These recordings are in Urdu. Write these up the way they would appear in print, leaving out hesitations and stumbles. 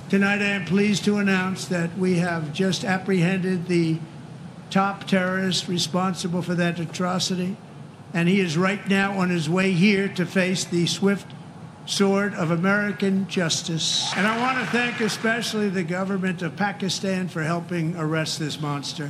Tonight I am pleased to announce that we have just apprehended the top terrorist responsible for that atrocity, and he is right now on his way here to face the swift sword of American justice. And I want to thank especially the government of Pakistan for helping arrest this monster.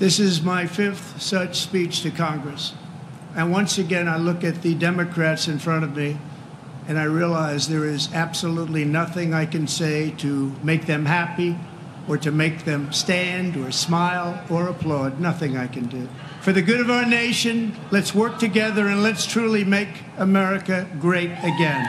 This is my 5th such speech to Congress. And once again, I look at the Democrats in front of me, and I realize there is absolutely nothing I can say to make them happy or to make them stand or smile or applaud. Nothing I can do. For the good of our nation, let's work together and let's truly make America great again.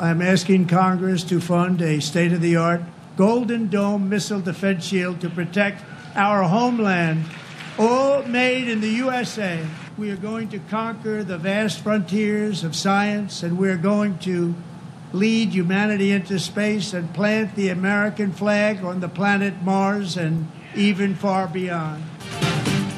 I'm asking Congress to fund a state-of-the-art Golden Dome missile defense shield to protect our homeland, all made in the USA. We are going to conquer the vast frontiers of science, and we are going to lead humanity into space and plant the American flag on the planet Mars and even far beyond.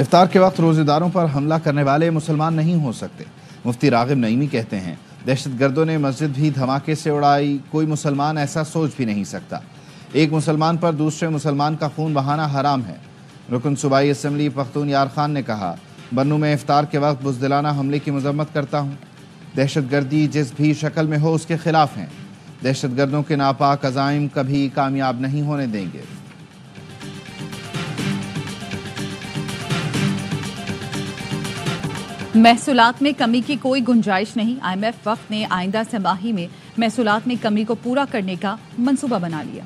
افطار کے وقت روزے داروں پر حملہ کرنے والے مسلمان نہیں ہو سکتے. مفتی راغب نعیمی کہتے ہیں دہشت گردوں نے مسجد بھی دھماکے سے اڑائی, کوئی مسلمان ایسا سوچ بھی نہیں سکتا. ایک مسلمان پر دوسرے مسلمان کا خون بہانا حرام ہے. رکن صوبائی اسمبلی پختون یار خان نے کہا بنوں میں افطار کے وقت بزدلانہ حملے کی مذمت کرتا ہوں. دہشت گردی جس بھی شکل میں ہو اس کے خلاف ہیں. دہشت گردوں کے ناپاک عزائم کبھی کامیاب نہیں ہونے دیں گے. محصولات میں کمی کی کوئی گنجائش نہیں. آئی ایم ایف وقت نے آئندہ سہ-ماہی میں محصولات میں کمی کو پورا کرنے کا منصوبہ بنا لیا.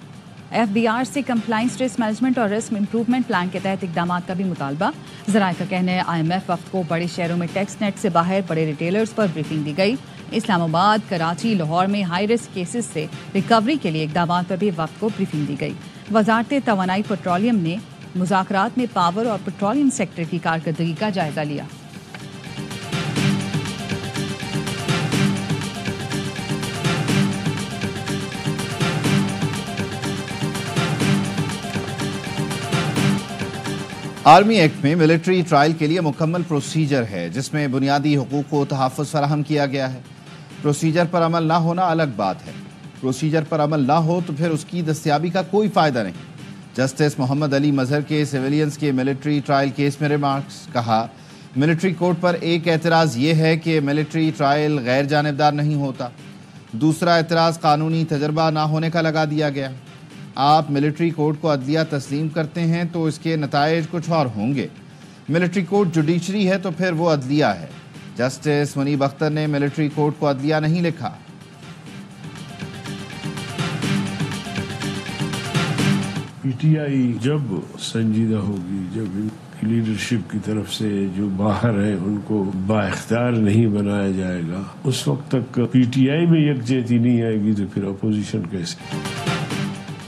ایف بی آر سے کمپلائنس رسک مینجمنٹ اور رسک امپروومنٹ پلان کے تحت اقدامات کا بھی مطالبہ. ذرائع کا کہنا ہے آئی ایم ایف وقت کو بڑے شہروں میں ٹیکس نیٹ سے باہر بڑے ریٹیلرز پر بریفنگ دی گئی. اسلام آباد, کراچی, لاہور میں ہائی رسک کیسز سے ریکوری کے لیے اقدامات پر بھی وقت کو بریفنگ دی گئی. وزارت توانائی پیٹرولیم نے مذاکرات میں پاور اور پیٹرولیم سیکٹر کی کارکردگی کا جائزہ لیا. آرمی ایکٹ میں ملٹری ٹرائل کے لیے مکمل پروسیجر ہے جس میں بنیادی حقوق کو تحفظ فراہم کیا گیا ہے. پروسیجر پر عمل نہ ہونا الگ بات ہے. پروسیجر پر عمل نہ ہو تو پھر اس کی دستیابی کا کوئی فائدہ نہیں. جسٹس محمد علی مظہر کے سیویلینز کے ملٹری ٹرائل کیس میں ریمارکس. کہا ملٹری کوڈ پر ایک اعتراض یہ ہے کہ ملٹری ٹرائل غیر جانبدار نہیں ہوتا. دوسرا اعتراض قانونی تجربہ نہ ہونے کا لگا دیا گیا. آپ ملٹری کوڈ کو عدلیہ تسلیم کرتے ہیں تو اس کے نتائج کچھ اور ہوں گے. ملٹری کوڈ جوڈیشری ہے تو پھر وہ عدلیہ ہے. جسٹس منیب اختر نے ملٹری کوڈ کو عدلیہ نہیں لکھا. پی ٹی آئی جب سنجیدہ ہوگی, جب ان کی لیڈرشپ کی طرف سے جو باہر ہیں ان کو با اختیار نہیں بنایا جائے گا, اس وقت تک پی ٹی آئی میں یکجہتی نہیں آئے گی تو پھر اپوزیشن کیسے؟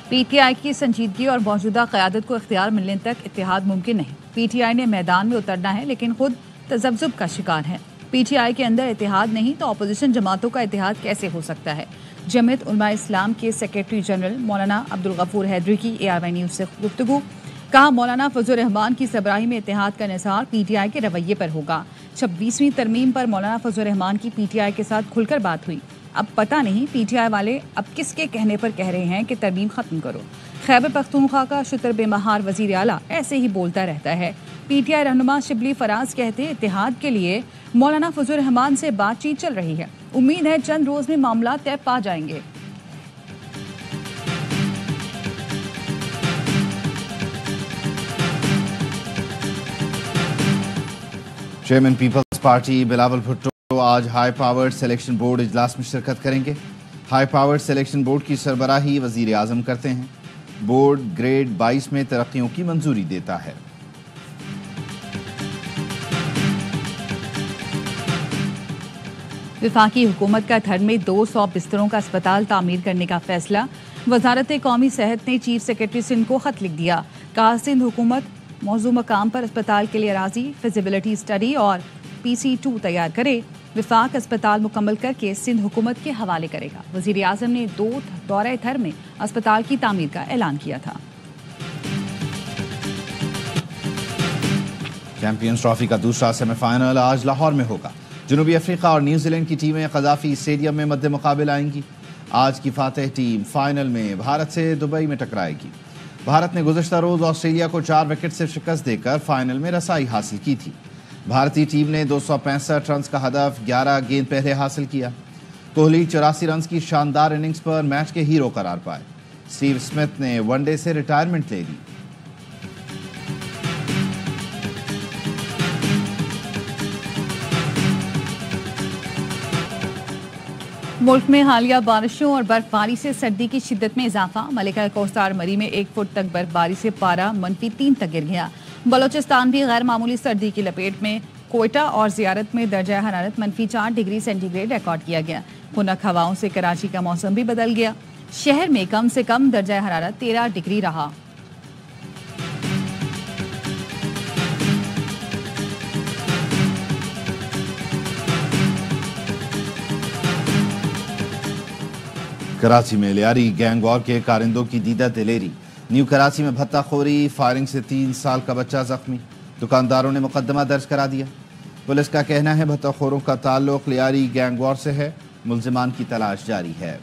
پی ٹی آئی کی سنجیدگی اور موجودہ قیادت کو اختیار ملنے تک اتحاد ممکن نہیں. پی ٹی آئی نے میدان میں اترنا ہے لیکن خود تذبذب کا شکار ہے. پی ٹی آئی کے اندر اتحاد نہیں تو اپوزیشن جماعتوں کا اتحاد کیسے ہو سکتا ہے؟ جمعیت علماء اسلام کے سیکریٹری جنرل مولانا عبدالغفور حیدری کی ARY نیوز سے گفتگو. کہا مولانا فضل الرحمان کی سربراہی میں اتحاد کا انحصار پی ٹی آئی کے رویے پر ہوگا. 26ویں ترمیم پر مولانا فضل الرحمان کی پی ٹی آئی کے ساتھ کھل کر بات ہوئی. اب پتہ نہیں پی ٹی آئی والے اب کس کے کہنے پر کہہ رہے ہیں کہ ترمیم ختم کرو. خیبر پختونخوا کا شتر بے مہار وزیر اعلیٰ ایسے ہی بولتا رہتا ہے. پی ٹی آئی رہنما شبلی فراز کہتے اتحاد کے لیے مولانا فضل الرحمان سے بات چیت چل رہی ہے. امید ہے چند روز میں معاملات طے پا جائیں گے. چیئرمین پیپلز پارٹی بلاول بھٹو آج ہائی پاورڈ سلیکشن بورڈ اجلاس میں شرکت کریں گے. ہائی پاورڈ سلیکشن بورڈ کی سربراہی وزیر اعظم کرتے ہیں. بورڈ گریڈ 22 میں ترقیوں کی منظوری دیتا ہے. وفاقی حکومت کا تھر میں 200 بستروں کا اسپتال تعمیر کرنے کا فیصلہ. وزارت قومی صحت نے چیف سیکرٹری سندھ کو خط لکھ دیا. کہا سندھ حکومت موضوع مقام پر اسپتال کے لیے اراضی, فیزیبلٹی اسٹڈی اور PC2 تیار کرے. وفاق اسپتال مکمل کر کے سندھ حکومت کے حوالے کرے گا. وزیر اعظم نے 2 دورہ تھر میں اسپتال کی تعمیر کا اعلان کیا تھا. چیمپئنز ٹرافی کا دوسرا سیمی فائنل آج لاہور میں ہوگا. جنوبی افریقہ اور نیوزی لینڈ کی ٹیمیں قذافی اسٹیڈیم میں مد مقابل آئیں گی. آج کی فاتح ٹیم فائنل میں بھارت سے دبئی میں ٹکرائے گی. بھارت نے گزشتہ روز آسٹریلیا کو 4 وکٹ سے شکست دے کر فائنل میں رسائی حاصل کی تھی. بھارتی ٹیم نے 265 رنز کا ہدف 11 گیند پہلے حاصل کیا. کوہلی 84 رنز کی شاندار اننگز پر میچ کے ہیرو قرار پائے. اسٹیو اسمتھ نے ون ڈے سے ریٹائرمنٹ لے لی. ملک میں حالیہ بارشوں اور برف باری سے سردی کی شدت میں اضافہ. ملکہ کوثر مری میں 1 فٹ تک برف باری سے پارہ -3 تک گر گیا. بلوچستان بھی غیر معمولی سردی کی لپیٹ میں. کوئٹہ اور زیارت میں درجہ حرارت -4 ڈگری سینٹی گریڈ ریکارڈ کیا گیا. خنک ہواؤں سے کراچی کا موسم بھی بدل گیا. شہر میں کم سے کم درجہ حرارت 13 ڈگری رہا. کراچی میں لیاری گینگ وار کے کارندوں کی دیدہ دلیری. نیو کراچی میں بھتہ خوری, فائرنگ سے 3 سال کا بچہ زخمی. دکانداروں نے مقدمہ درج کرا دیا۔ پولیس کا کہنا ہے بھتاخوروں کا تعلق لیاری گینگ وار سے ہے، ملزمان کی تلاش جاری ہے۔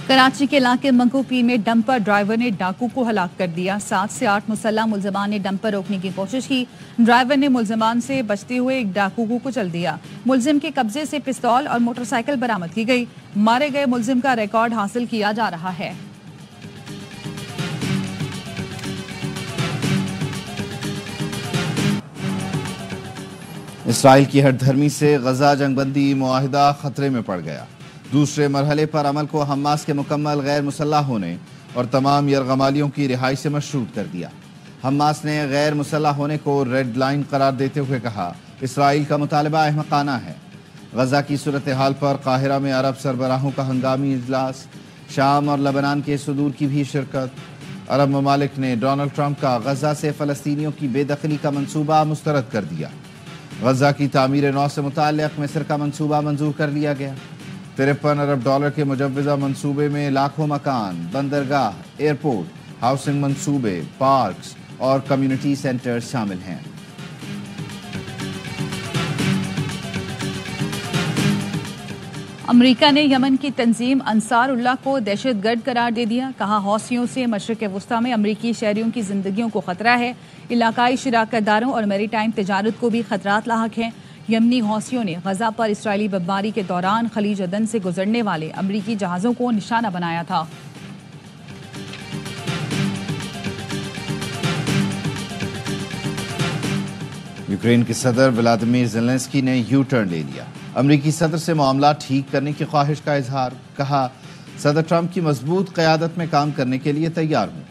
کراچی کے علاقے منگو پیر میں ڈمپر ڈرائیور نے ڈاکو کو ہلاک کر دیا۔ 7 سے 8 مسلح ملزمان نے ڈمپر روکنے کی کوشش کی۔ ڈرائیور نے ملزمان سے بچتے ہوئے ایک ڈاکو کو کچل دیا۔ ملزم کے قبضے سے پستول اور موٹر سائیکل برآمد کی گئی۔ مارے گئے ملزم کا ریکارڈ حاصل کیا جا رہا ہے۔ اسرائیل کی ہٹ دھرمی سے غزہ جنگ بندی معاہدہ خطرے میں پڑ گیا۔ دوسرے مرحلے پر عمل کو حماس کے مکمل غیر مسلح ہونے اور تمام یرغمالیوں کی رہائی سے مشروط کر دیا۔ حماس نے غیر مسلح ہونے کو ریڈ لائن قرار دیتے ہوئے کہا اسرائیل کا مطالبہ احمقانہ ہے۔ غزہ کی صورتحال پر قاہرہ میں عرب سربراہوں کا ہنگامی اجلاس، شام اور لبنان کے صدور کی بھی شرکت۔ عرب ممالک نے ڈونلڈ ٹرمپ کا غزہ سے فلسطینیوں کی بے دخلی کا منصوبہ مسترد کر دیا۔ غزہ کی تعمیر نو سے متعلق مصر کا منصوبہ منظور کر لیا گیا۔ 53 ارب ڈالر کے مجوزہ منصوبے میں لاکھوں مکان، بندرگاہ، ایئرپورٹ، ہاؤسنگ منصوبے، پارکس اور کمیونٹی سینٹر شامل ہیں۔ امریکہ نے یمن کی تنظیم انصار اللہ کو دہشت گرد قرار دے دیا۔ کہا حوثیوں سے مشرق وسطی میں امریکی شہریوں کی زندگیوں کو خطرہ ہے۔ علاقائی شراکت داروں اور میری ٹائم تجارت کو بھی خطرات لاحق ہیں۔ یمنی حوثیوں نے غزہ پر اسرائیلی بمباری کے دوران خلیج عدن سے گزرنے والے امریکی جہازوں کو نشانہ بنایا تھا۔ یوکرین کے صدر ولادیمیر زیلنسکی نے یو ٹرن لے لیا۔ امریکی صدر سے معاملات ٹھیک کرنے کی خواہش کا اظہار۔ کہا صدر ٹرمپ کی مضبوط قیادت میں کام کرنے کے لیے تیار ہوں۔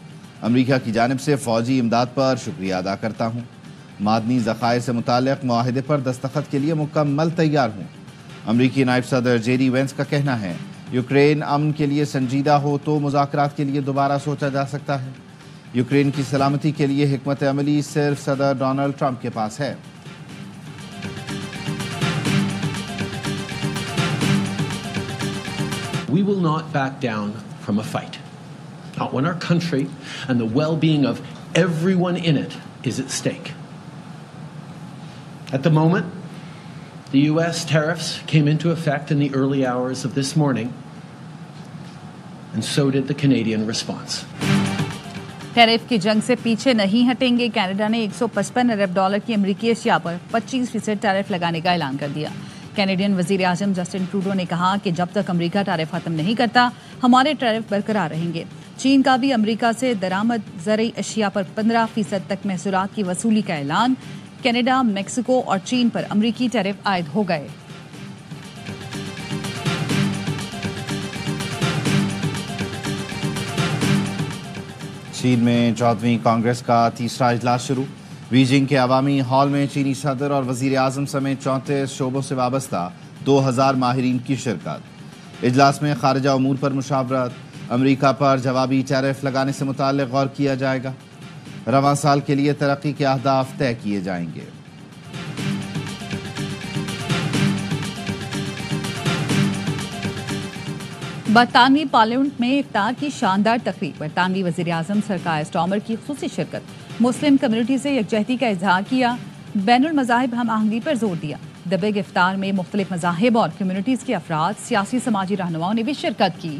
امریکہ کی جانب سے فوجی امداد پر شکریہ ادا کرتا ہوں۔ معدنی ذخائر سے متعلق معاہدے پر دستخط کے لیے مکمل تیار ہوں۔ امریکی نائب صدر جیری وینس کا کہنا ہے یوکرین امن کے لیے سنجیدہ ہو تو مذاکرات کے لیے دوبارہ سوچا جا سکتا ہے۔ یوکرین کی سلامتی کے لیے حکمت عملی صرف صدر ڈونلڈ ٹرمپ کے پاس ہے۔ We will not back down from a fight. Not when our country and the well-being of everyone in it is at stake. At the moment, the U.S. tariffs came into effect in the early hours of this morning, and so did the Canadian response. Tariff کی جنگ سے پیچھے نہیں ہٹیں گے۔ کینیڈا نے 155 ارب ڈالر کی امریکی اشیاء پر 25% ٹیرف لگانے کا اعلان کر دیا۔ کینیڈین وزیر اعظم جسٹن ٹروڈو نے کہا کہ جب تک امریکہ ٹیرف ختم نہیں کرتا ہمارے ٹیرف برقرار رہیں گے۔ چین کا بھی امریکہ سے درآمد زرعی اشیاء پر 15% تک محصولات کی وصولی کا اعلان۔ کینیڈا، میکسیکو اور چین پر امریکی ٹیرف عائد ہو گئے۔ چین میں 14ویں کانگریس کا تیسرا اجلاس شروع۔ بیجنگ کے عوامی ہال میں چینی صدر اور وزیر اعظم سمیت 34 شعبوں سے وابستہ 2000 ماہرین کی شرکت۔ اجلاس میں خارجہ امور پر مشاورت، امریکہ پر جوابی ٹیرف لگانے سے متعلق غور کیا جائے گا۔ رواں سال کے لیے ترقی کے اہداف طے کیے جائیں گے۔ برطانوی پارلیمنٹ میں افطار کی شاندار تقریب۔ برطانوی وزیر اعظم سر کائر سٹارمر کی خصوصی شرکت۔ مسلم کمیونٹی سے یکجہتی کا اظہار کیا، بین المذاہب ہم آہنگی پر زور دیا۔ دی بگ افطار میں مختلف مذاہب اور کمیونٹیز کے افراد، سیاسی سماجی رہنماؤں نے بھی شرکت کی۔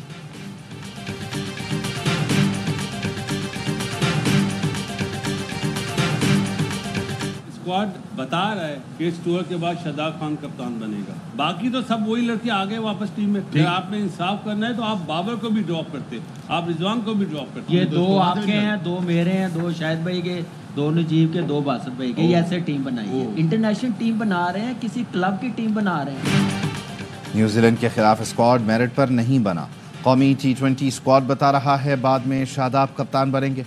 اسکواڈ بتا رہا ہے کہ اس ٹور کے بعد شاداب خان کپتان بنے گا، باقی تو سب وہی لڑکے آگے واپس ٹیم میں۔ اگر آپ نے انصاف کرنا ہے تو آپ بابر کو بھی ڈراپ کرتے، آپ رضوان کو بھی ڈراپ کرتے۔ یہ 2 آپ کے ہیں، 2 میرے ہیں، 2 شاہد بھائی کے، 2 نجیب کے، 2 باسط بھائی کے۔ یہ ایسے ٹیم بنائی ہے، انٹرنیشنل ٹیم بنا رہے ہیں، کسی کلب کی ٹیم بنا رہے ہیں۔ نیوزی لینڈ کے خلاف اسکواڈ میرٹ پر نہیں بنا۔ قومی T20 اسکواڈ بتا رہا ہے بعد میں شاداب کپتان بنیں گے۔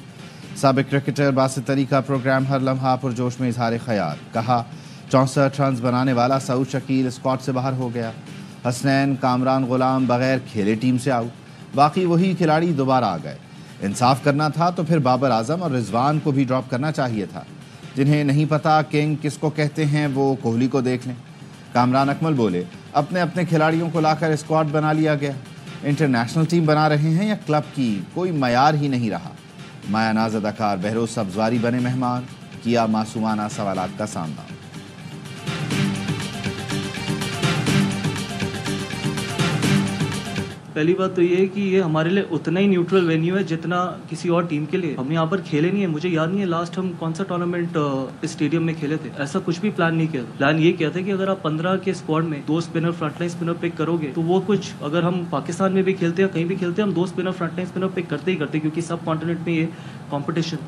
سابق کرکٹر باسط علی کا پروگرام ہر لمحہ پرجوش میں اظہار خیال۔ کہا 64 رنز بنانے والا سعود شکیل اسکواڈ سے باہر ہو گیا۔ حسنین کامران غلام بغیر کھیلے ٹیم سے آؤٹ، باقی وہی کھلاڑی دوبارہ آ گئے۔ انصاف کرنا تھا تو پھر بابر اعظم اور رضوان کو بھی ڈراپ کرنا چاہیے تھا۔ جنہیں نہیں پتا کنگ کس کو کہتے ہیں وہ کوہلی کو دیکھ لیں۔ کامران اکمل بولے اپنے اپنے کھلاڑیوں کو لا کر اسکواڈ بنا لیا گیا۔ انٹرنیشنل ٹیم بنا رہے ہیں یا کلب کی، کوئی معیار ہی نہیں رہا۔ مایا ناز اداکار بہروز سبزواری بنے مہمان، کیا معصومانہ سوالات کا سامنا۔ پہلی بات تو یہ ہے کہ یہ ہمارے لیے اتنا ہی نیوٹرل وینیو ہے جتنا کسی اور ٹیم کے لیے۔ ہم یہاں پر کھیلے نہیں ہیں، مجھے یاد نہیں ہے لاسٹ ہم کون سا ٹورنامنٹ اسٹیڈیم میں کھیلے تھے۔ ایسا کچھ بھی پلان نہیں کیا تھا۔ پلان یہ کیا تھا کہ اگر آپ 15 کے اسکواڈ میں 2 اسپنر فرنٹ لائن اسپنر پک کرو گے تو وہ کچھ، اگر ہم پاکستان میں بھی کھیلتے ہیں کہیں بھی کھیلتے ہیں، ہم 2 اسپنر فرنٹ لائن اسپنر پک کرتے ہی کرتے، کیونکہ سب کانٹیننٹ میں یہ کمپٹیشن۔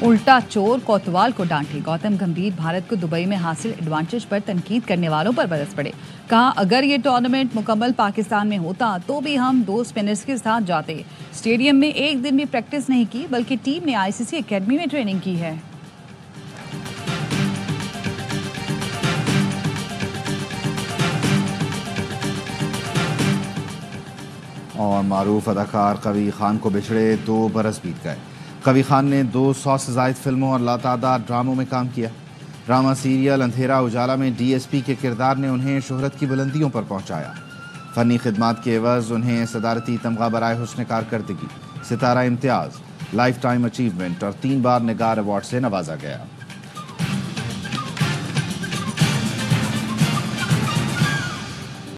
الٹا چور کوتوال کو ڈانٹے، گوتم گمبھیر بھارت کو دبئی میں حاصل ایڈوانٹیج پر تنقید کرنے والوں پر برس پڑے۔ کہا اگر یہ ٹورنامنٹ مکمل پاکستان میں ہوتا تو بھی ہم 2 اسپنرز کے ساتھ جاتے۔ اسٹیڈیم میں ایک دن بھی پریکٹس نہیں کی بلکہ ٹیم نے ICC اکیڈمی میں ٹریننگ کی ہے۔ اور معروف اداکار قوی خان کو بچھڑے 2 برس بیت گئے۔ قوی خان نے 200 سے زائد فلموں اور لاتعداد ڈراموں میں کام کیا۔ ڈرامہ سیریل اندھیرا اجالا میں DSP کے کردار نے انہیں شہرت کی بلندیوں پر پہنچایا۔ فنی خدمات کے عوض انہیں صدارتی تمغہ برائے حسن کارکردگی، ستارہ امتیاز، لائف ٹائم اچیومنٹ اور 3 بار نگار ایوارڈ سے نوازا گیا۔